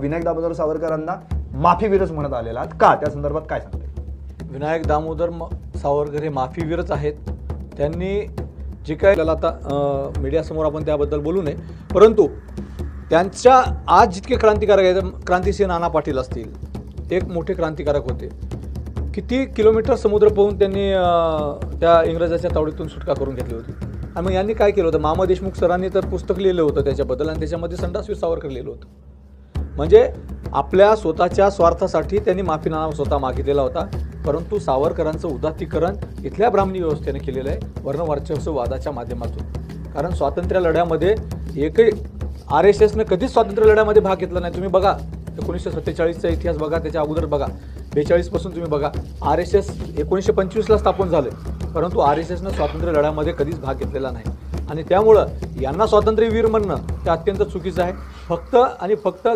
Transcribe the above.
विनायक दामोदर सावरकरांना माफीवीरच म्हणत आलेला आहात का? त्या संदर्भात काय सांगताय? विनायक दामोदर सावरकर हे माफीवीरच आहेत. त्यांनी जे काय आता मीडियासमोर आपण त्याबद्दल बोलू नये, परंतु त्यांच्या आज जितके क्रांतिकारक आहेत, क्रांतिसिंह नाना पाटील असतील, एक मोठे क्रांतिकारक होते. किती किलोमीटर समुद्र पाहून त्यांनी त्या इंग्रजाच्या तावडीतून सुटका करून घेतली होती. आणि मग यांनी काय केलं होतं? मामा देशमुख सरांनी तर पुस्तक लिहिलं होतं त्याच्याबद्दल, आणि त्याच्यामध्ये संडासवीर सावरकर लिहिलं होतं. म्हणजे आपल्या स्वतःच्या स्वार्थासाठी त्यांनी माफीनामा स्वतः मागितलेला होता. परंतु सावरकरांचं उदात्तीकरण इथल्या ब्राह्मणी व्यवस्थेने केलेलं आहे, वर्णवर्चस्व वादाच्या माध्यमातून. कारण स्वातंत्र्य लढ्यामध्ये एकही RSSनं कधीच स्वातंत्र्य लढ्यामध्ये भाग घेतला नाही. तुम्ही बघा 1947चा इतिहास बघा, त्याच्या अगोदर बघा, 42 पासून तुम्ही बघा. RSS 1925ला स्थापन झालं, परंतु RSSनं स्वातंत्र्य लढ्यामध्ये कधीच भाग घेतलेला नाही. आणि त्यामुळं यांना स्वातंत्र्यवीर म्हणणं ते अत्यंत चुकीचं आहे. फक्त आणि फक्त